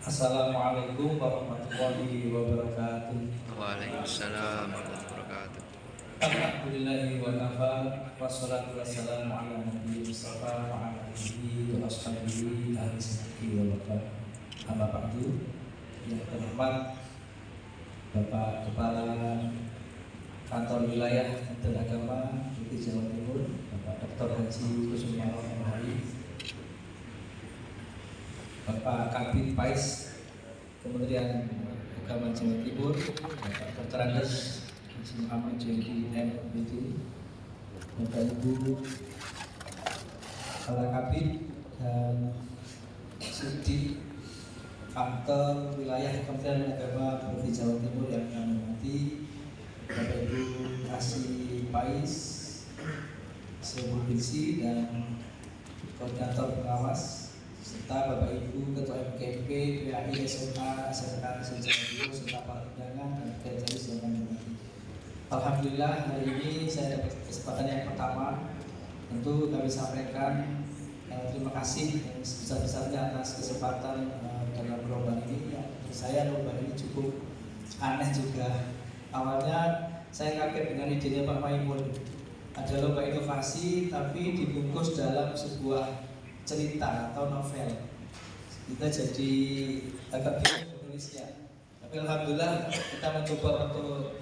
Assalamualaikum warahmatullahi wabarakatuh. Waalaikumsalam warahmatullahi wabarakatuh. Alhamdulillahi wa kafa, wassalatu wassalamu ala nabiyyi mustafa wa ala alihi wa ashabihi ahli sunnati wal wafah. Amma ba'du. Yang terhormat Bapak Kepala Kantor Wilayah Kementerian Agama Provinsi Jawa Timur, Bapak Dr. Haji Kusuma MHI, Bapak Kabid Pais Kementerian Agama Jawa Timur, Bapak Dr. Andes Muhammad Jadi MPD, Bapak Ibu Kepala Kabid dan Sudi Kantor Wilayah Kementerian Agama Provinsi Jawa Timur yang kami hormati, Bapak Ibu Kasih Pais Provinsi dan Koordinator Pengawas, serta Bapak Ibu Ketua MKMP, PAI, SMA, SMK, Jawa Timur, serta para undangan dan spesialis yang kami hormati. Alhamdulillah hari ini saya dapat kesempatan yang pertama. Tentu kami sampaikan terima kasih yang sebesar-besarnya atas kesempatan dalam lomba ini. Menurut saya lomba ini cukup aneh juga. Awalnya saya kaget dengan idenya Pak Maimun. Ada lomba inovasi tapi dibungkus dalam sebuah cerita atau novel. Kita jadi agak bingung menulisnya. Tapi alhamdulillah kita mencoba untuk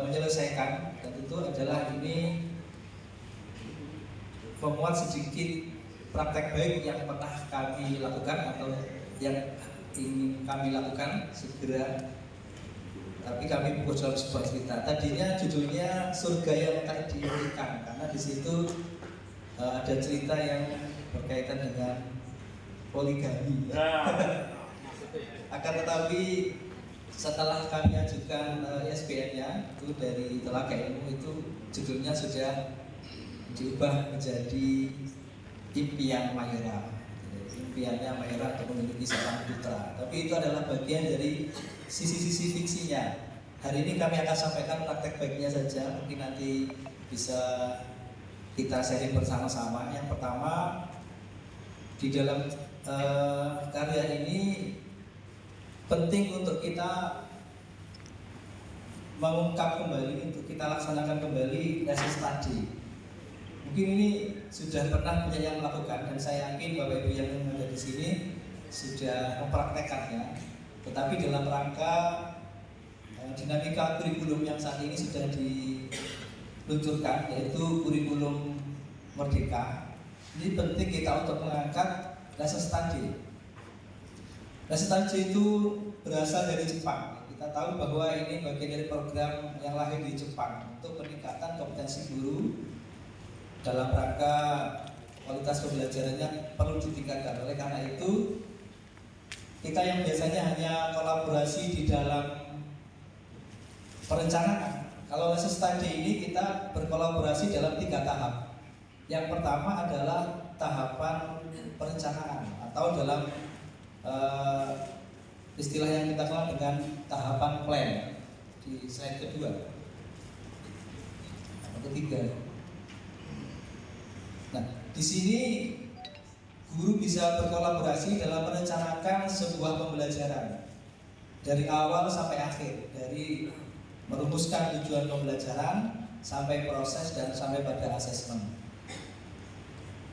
menyelesaikan, dan itu adalah ini memuat sedikit praktek baik yang pernah kami lakukan atau yang ingin kami lakukan segera, tapi kami buat dalam sebuah cerita. Tadinya judulnya Surga yang Tak Diimpikan, karena di situ ada cerita yang berkaitan dengan poligami. Akan tetapi setelah kami ajukan ISBN-nya itu dari Telaga Ilmu, itu judulnya sudah diubah menjadi Impian Mayora. Impiannya Mayora untuk memiliki seorang putra. Tapi itu adalah bagian dari sisi-sisi fiksinya. Hari ini kami akan sampaikan praktek baiknya saja. Mungkin nanti bisa kita sharing bersama-sama. Yang pertama, di dalam karya ini penting untuk kita mengungkap kembali, untuk kita laksanakan kembali lesson study. Mungkin ini sudah pernah punya yang melakukan, dan saya yakin Bapak Ibu yang ada di sini sudah mempraktekannya. Tetapi dalam rangka dinamika kurikulum yang saat ini sudah diluncurkan, yaitu kurikulum Merdeka, ini penting kita untuk mengangkat lesson study. Lesson study itu berasal dari Jepang. Kita tahu bahwa ini bagian dari program yang lahir di Jepang untuk peningkatan kompetensi guru dalam rangka kualitas pembelajarannya perlu ditingkatkan. Oleh karena itu, kita yang biasanya hanya kolaborasi di dalam perencanaan, kalau lesson study ini kita berkolaborasi dalam 3 tahap. Yang pertama adalah tahapan perencanaan, atau dalam istilah yang kita kenal dengan tahapan plan di slide kedua atau ketiga. Nah, di sini guru bisa berkolaborasi dalam merencanakan sebuah pembelajaran dari awal sampai akhir, dari merumuskan tujuan pembelajaran sampai proses dan sampai pada asesmen.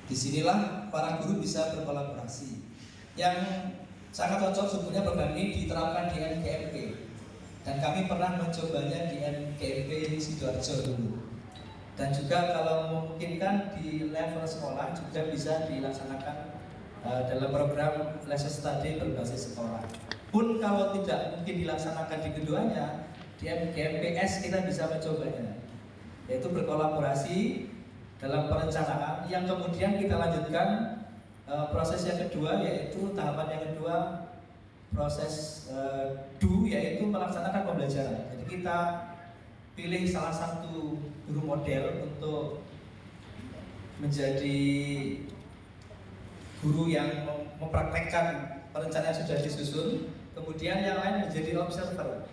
Disinilah para guru bisa berkolaborasi. Yang sangat cocok sebenarnya program ini diterapkan di MKMP, dan kami pernah mencobanya di MKMP Sidoarjo dulu. Dan juga kalau memungkinkan di level sekolah juga bisa dilaksanakan dalam program lesson study berbasis sekolah. Pun kalau tidak mungkin dilaksanakan di keduanya, di MKMPS kita bisa mencobanya, yaitu berkolaborasi dalam perencanaan yang kemudian kita lanjutkan proses yang kedua, yaitu tahapan yang kedua, proses do, yaitu melaksanakan pembelajaran. Jadi kita pilih salah satu guru model untuk menjadi guru yang mempraktekkan perencanaan yang sudah disusun, kemudian yang lain menjadi observer.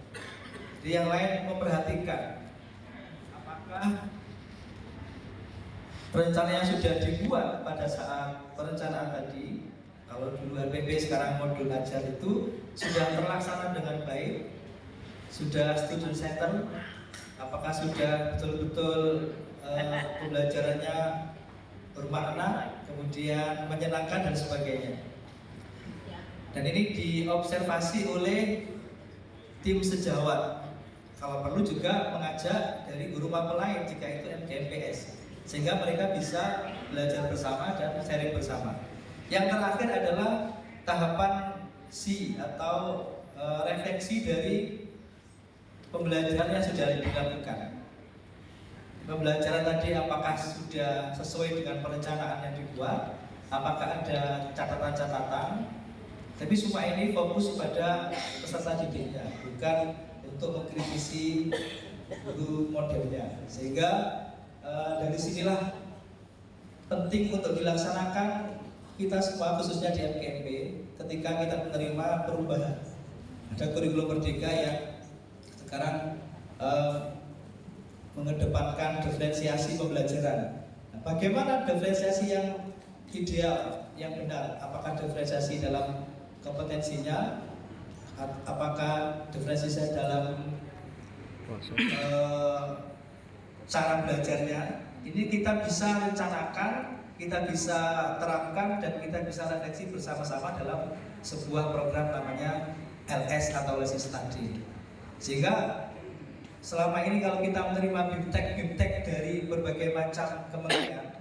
Jadi yang lain memperhatikan apakah perencanaan yang sudah dibuat pada saat perencanaan tadi Kalau dulu LPP sekarang modul ajar itu sudah terlaksana dengan baik, sudah student center, apakah sudah betul-betul pembelajarannya bermakna, kemudian menyenangkan dan sebagainya. Dan ini diobservasi oleh tim sejawat. Kalau perlu juga mengajak dari guru mapel lain jika itu MDMPS, sehingga mereka bisa belajar bersama dan sharing bersama. Yang terakhir adalah tahapan C atau refleksi dari pembelajaran yang sudah dilakukan. Pembelajaran tadi apakah sudah sesuai dengan perencanaan yang dibuat, apakah ada catatan-catatan. Tapi semua ini fokus pada peserta didiknya, bukan untuk mengkritisi guru modelnya. Sehingga dari sinilah penting untuk dilaksanakan kita semua, khususnya di MKMP, ketika kita menerima perubahan. Ada kurikulum merdeka yang sekarang mengedepankan diferensiasi pembelajaran. Nah, bagaimana diferensiasi yang ideal, yang benar? Apakah diferensiasi dalam kompetensinya, apakah diferensiasi dalam cara belajarnya? Ini kita bisa rencanakan, kita bisa terapkan, dan kita bisa refleksi bersama-sama dalam sebuah program namanya LS atau Lesson Study. Sehingga selama ini kalau kita menerima bimtek dari berbagai macam kementerian,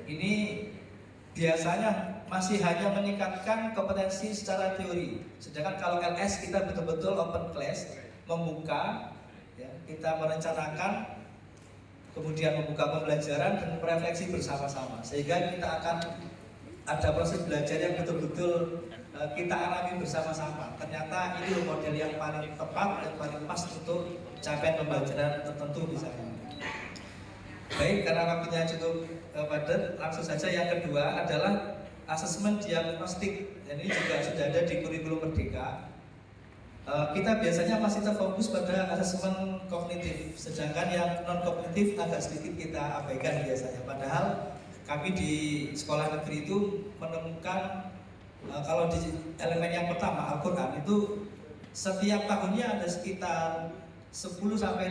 ini biasanya masih hanya meningkatkan kompetensi secara teori. Sedangkan kalau LS kita betul-betul open class, membuka, ya, kita merencanakan, kemudian membuka pembelajaran dan merefleksi bersama-sama, sehingga kita akan ada proses belajar yang betul-betul kita alami bersama-sama. Ternyata ini model yang paling tepat, yang paling pas untuk capaian pembelajaran tertentu misalnya. Baik, karena waktunya cukup padat, langsung saja yang kedua adalah asesmen diagnostik. Dan ini juga sudah ada di kurikulum merdeka. Kita biasanya masih terfokus pada asesmen kognitif, sedangkan yang non kognitif agak sedikit kita abaikan biasanya. Padahal kami di sekolah negeri itu menemukan kalau di elemen yang pertama Al-Quran itu setiap tahunnya ada sekitar 10-15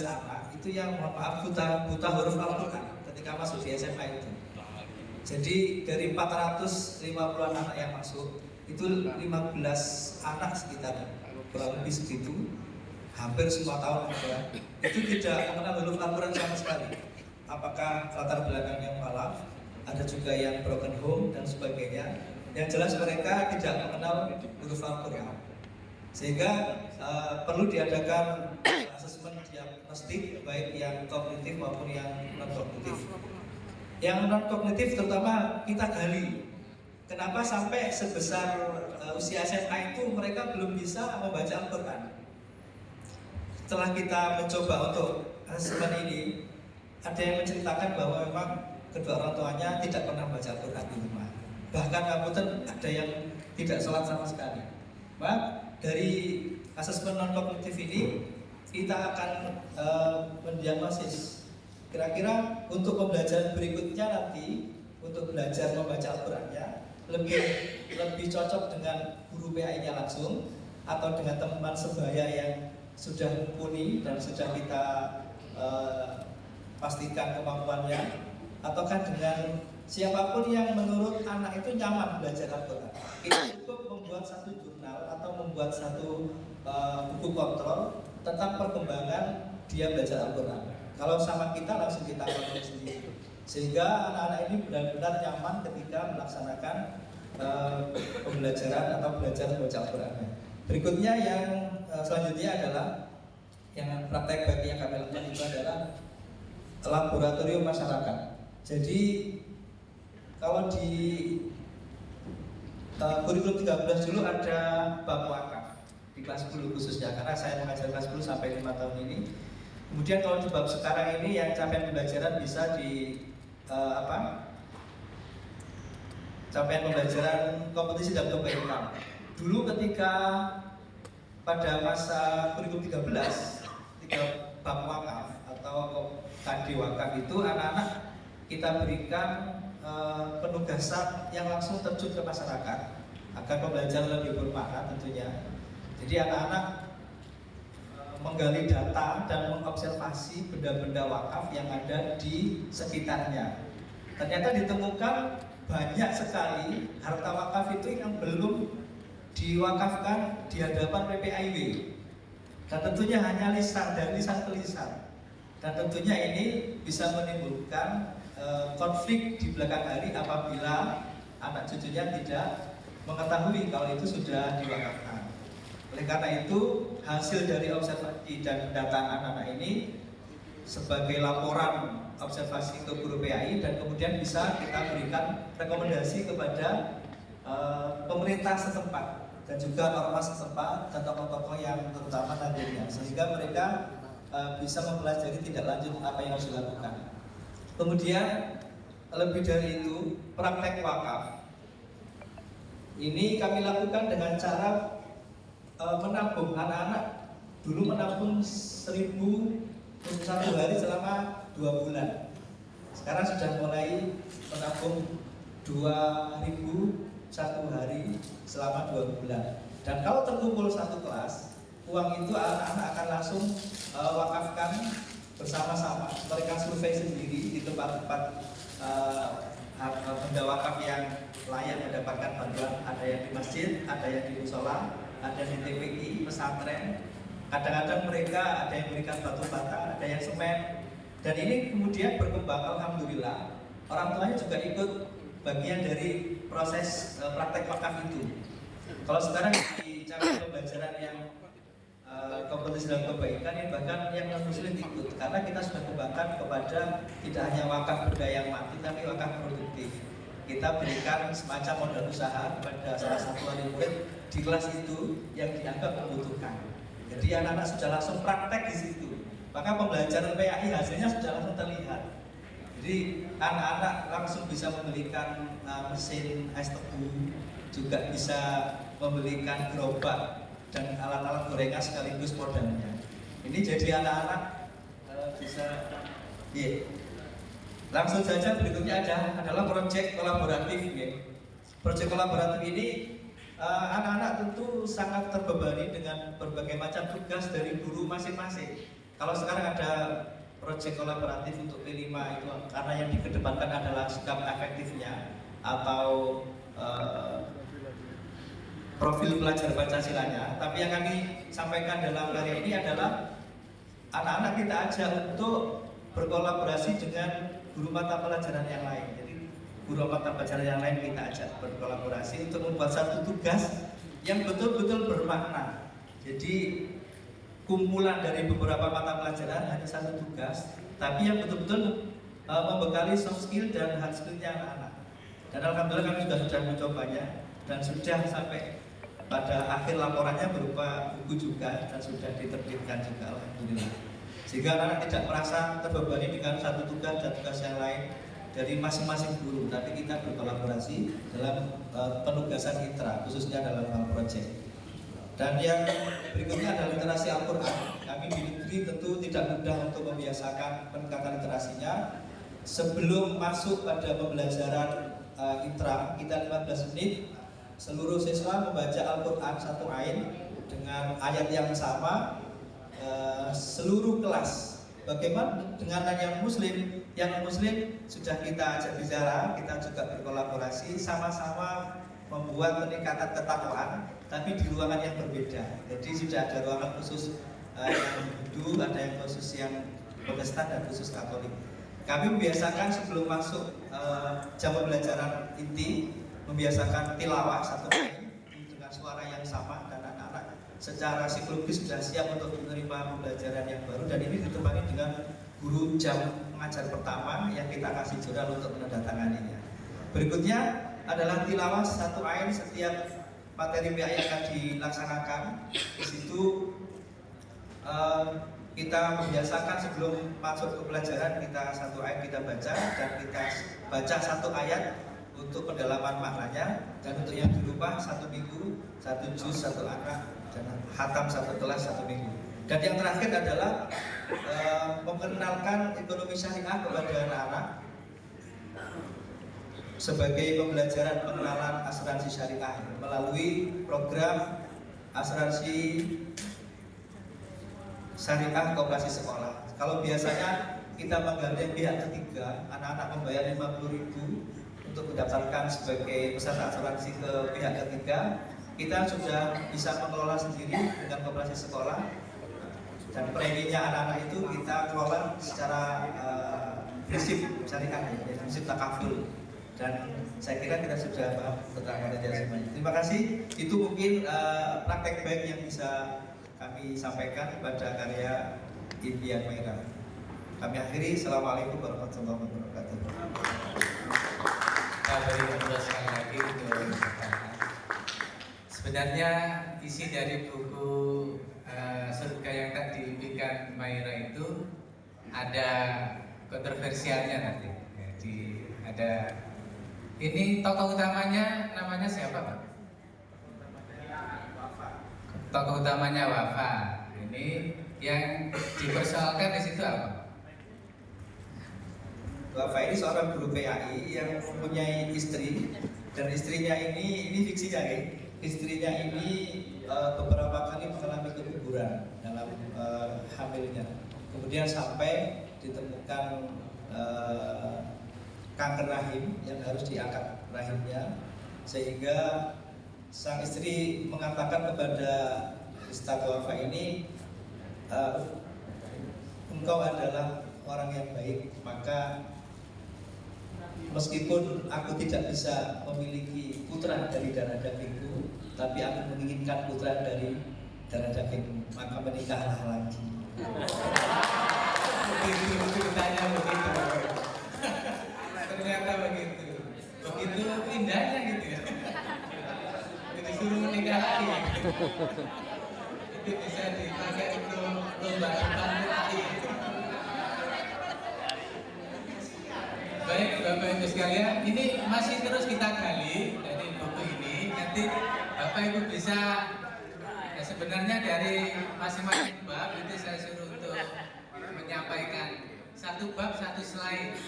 anak itu yang mohon maaf buta huruf Al-Quran ketika masuk di SMA itu. Jadi dari 450-an anak yang masuk itu 15 anak sekitar, kurang lebih segitu, hampir semua tahun ada, itu tidak mengenal huruf Al-Quran sama sekali. Apakah latar belakangnya mualaf, ada juga yang broken home dan sebagainya. Yang jelas mereka tidak mengenal huruf Al-Quran, sehingga perlu diadakan asesmen diagnostik baik yang kognitif maupun yang non kognitif. Yang non kognitif terutama kita gali. Kenapa sampai sebesar usia SMA itu mereka belum bisa membaca Al-Quran? Setelah kita mencoba untuk asesmen ini, ada yang menceritakan bahwa memang kedua orang tuanya tidak pernah baca Al-Quran di rumah. Bahkan ngapunten ada yang tidak sholat sama sekali. Maka dari asesmen non kognitif ini kita akan mendiagnosis kira-kira untuk pembelajaran berikutnya nanti untuk belajar membaca Al-Qurannya lebih cocok dengan guru PAI-nya langsung atau dengan teman sebaya yang sudah mumpuni dan sudah kita pastikan kemampuannya, ataukah dengan siapapun yang menurut anak itu nyaman belajar Al-Quran. Kita cukup membuat satu jurnal atau membuat satu buku kontrol tentang perkembangan dia belajar Al-Quran. Kalau sama kita langsung kita kontrol sendiri, sehingga anak-anak ini benar-benar nyaman ketika melaksanakan pembelajaran atau belajar membaca Al-Quran. Berikutnya yang selanjutnya adalah yang praktek bagi yang kami lakukan itu adalah laboratorium masyarakat. Jadi kalau di kurikulum 13 dulu ada bab wakaf di kelas 10 khususnya, karena saya mengajar kelas 10 sampai 5 tahun ini. Kemudian kalau di bab sekarang ini yang capaian pembelajaran bisa di capaian pembelajaran kompetisi dan lomba income. Dulu ketika pada masa kurikulum 13 bab wakaf atau KD wakaf itu anak-anak kita berikan penugasan yang langsung terjun ke masyarakat agar pembelajaran lebih bermakna tentunya. Jadi anak-anak menggali data dan mengobservasi benda-benda wakaf yang ada di sekitarnya. Ternyata ditemukan banyak sekali harta wakaf itu yang belum diwakafkan di hadapan PPIW, dan tentunya hanya lisan dari lisan ke lisan, dan tentunya ini bisa menimbulkan konflik di belakang hari apabila anak cucunya tidak mengetahui kalau itu sudah diwakafkan. Oleh karena itu, hasil dari observasi dan pendataan anak-anak ini sebagai laporan observasi ke guru PAI, dan kemudian bisa kita berikan rekomendasi kepada pemerintah setempat dan juga ormas setempat dan tokoh-tokoh yang terutama nantinya, sehingga mereka bisa mempelajari tindak lanjut apa yang harus dilakukan. Kemudian lebih dari itu, praktek wakaf ini kami lakukan dengan cara menabung. Anak-anak dulu menabung 1.000 untuk 1 hari selama 2 bulan. Sekarang sudah mulai menabung 2.000 1 hari selama 2 bulan. Dan kalau terkumpul 1 kelas, uang itu anak-anak akan langsung wakafkan bersama-sama. Mereka survei sendiri di tempat-tempat benda wakaf yang layak mendapatkan bantuan. Ada yang di masjid, ada yang di musola, ada di TPI, pesantren. Kadang-kadang mereka ada yang memberikan batu bata, ada yang semen. Dan ini kemudian berkembang, alhamdulillah. Orang tuanya juga ikut bagian dari proses praktek wakaf itu. Kalau sekarang di cabang pembelajaran yang kompetisi dalam kebaikan, ini bahkan yang non-muslim ikut, karena kita sudah kembangkan kepada tidak hanya wakaf benda yang mati, tapi wakaf produktif. Kita berikan semacam modal usaha kepada salah satu wali murid di kelas itu yang dianggap membutuhkan. Jadi anak-anak sudah langsung praktek di situ. Maka pembelajaran PAI hasilnya sudah langsung terlihat. Jadi anak-anak langsung bisa membelikan mesin es tebu, juga bisa membelikan gerobak dan alat-alat gorengan sekaligus modalnya. Ini jadi anak-anak bisa, Langsung saja berikutnya adalah proyek kolaboratif. Proyek kolaboratif ini anak-anak tentu sangat terbebani dengan berbagai macam tugas dari guru masing-masing. Kalau sekarang ada proyek kolaboratif untuk P5 itu karena yang dikedepankan adalah sikap efektifnya atau profil pelajar Pancasilanya. Tapi yang kami sampaikan dalam karya ini adalah anak-anak kita ajak untuk berkolaborasi dengan guru mata pelajaran yang lain. Jadi guru mata pelajaran yang lain kita ajak berkolaborasi untuk membuat satu tugas yang betul-betul bermakna. Jadi kumpulan dari beberapa mata pelajaran hanya satu tugas, tapi yang betul-betul membekali soft skill dan hard skillnya anak-anak. Dan alhamdulillah kami sudah mencobanya dan sudah sampai pada akhir laporannya berupa buku juga dan sudah diterbitkan juga, alhamdulillah. Sehingga anak-anak tidak merasa terbebani dengan satu tugas dan tugas yang lain dari masing-masing guru, tapi kita berkolaborasi dalam penugasan intra, khususnya dalam hal proyek. Dan yang berikutnya adalah literasi Al-Quran. Kami di negeri tentu tidak mudah untuk membiasakan peningkatan literasinya. Sebelum masuk pada pembelajaran intra, kita 15 menit seluruh siswa membaca Al-Quran 1 ayat dengan ayat yang sama, seluruh kelas. Bagaimana dengan yang muslim? Yang muslim sudah kita ajak bicara, kita juga berkolaborasi, sama-sama membuat peningkatan ketakwaan, tapi di ruangan yang berbeda. Jadi sudah ada ruangan khusus yang Hindu, ada yang khusus yang Protestan dan khusus Katolik. Kami membiasakan sebelum masuk jam pembelajaran inti, membiasakan tilawah 1 ayat dengan suara yang sama, dan anak-anak secara psikologis sudah siap untuk menerima pembelajaran yang baru. Dan ini ditemani dengan guru jam mengajar pertama yang kita kasih jurnal untuk menandatanganinya. Berikutnya adalah tilawah 1 ayat setiap materi PAI yang akan dilaksanakan. Di situ kita membiasakan sebelum masuk ke pelajaran, kita 1 ayat kita baca, dan kita baca 1 ayat untuk pendalaman maknanya, dan untuk yang di rumah 1 minggu 1 juz 1 anak, dan khatam 1 kelas 1 minggu. Dan yang terakhir adalah memperkenalkan ekonomi syariah kepada anak-anak. sebagai pembelajaran pengenalan asuransi syariah melalui program asuransi syariah koperasi sekolah. Kalau biasanya kita menggandeng pihak ketiga, anak-anak membayar 50.000 untuk mendaftarkan sebagai peserta asuransi ke pihak ketiga, kita sudah bisa mengelola sendiri dengan koperasi sekolah, dan preminya anak-anak itu kita kelola secara prinsip syariah, ya, prinsip takaful. Dan saya kira kita sudah paham tentang materi semuanya. Terima kasih. Itu mungkin praktek baik yang bisa kami sampaikan pada karya Impian Merah. Kami akhiri. Assalamualaikum warahmatullahi wabarakatuh. Kita beri kedua sekali lagi untuk sebenarnya isi dari buku Surga yang Tak Diimpikan Maira itu ada kontroversialnya nanti. Jadi ada ini tokoh utamanya namanya siapa, Pak? Tokoh utamanya Wafa. Ini yang dipersoalkan di situ apa? Wafa ini seorang guru PAI yang mempunyai istri, dan istrinya ini fiksinya ya. Istrinya ini beberapa kali mengalami keguguran dalam hamilnya. Kemudian sampai ditemukan kanker rahim yang harus diangkat rahimnya, sehingga sang istri mengatakan kepada Ustadz Wafa ini, engkau adalah orang yang baik, maka meskipun aku tidak bisa memiliki putra dari darah dagingku, tapi aku menginginkan putra dari darah dagingmu, maka menikahlah lagi. Begitu ceritanya begitu. Ternyata begitu. Begitu indahnya gitu ya. Disuruh menikah lagi. Itu bisa dipakai untuk lomba-lomba lagi. Baik Bapak Ibu sekalian, ini masih terus kita gali dari buku ini. Nanti Bapak Ibu bisa sebenarnya dari masing-masing bab itu saya suruh untuk menyampaikan satu bab satu slide.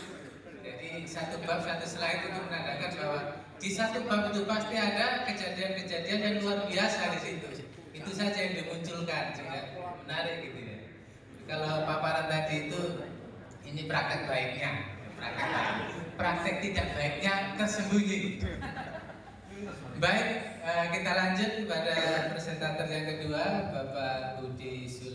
Jadi satu bab satu slide itu menandakan bahwa di satu bab itu pasti ada kejadian-kejadian yang luar biasa di situ. Itu saja yang dimunculkan sehingga menarik gitu ya. Kalau paparan tadi itu ini praktek baiknya, praktek tidak baiknya tersembunyi. Baik, kita lanjut pada presentator yang kedua, Bapak Budi Suli.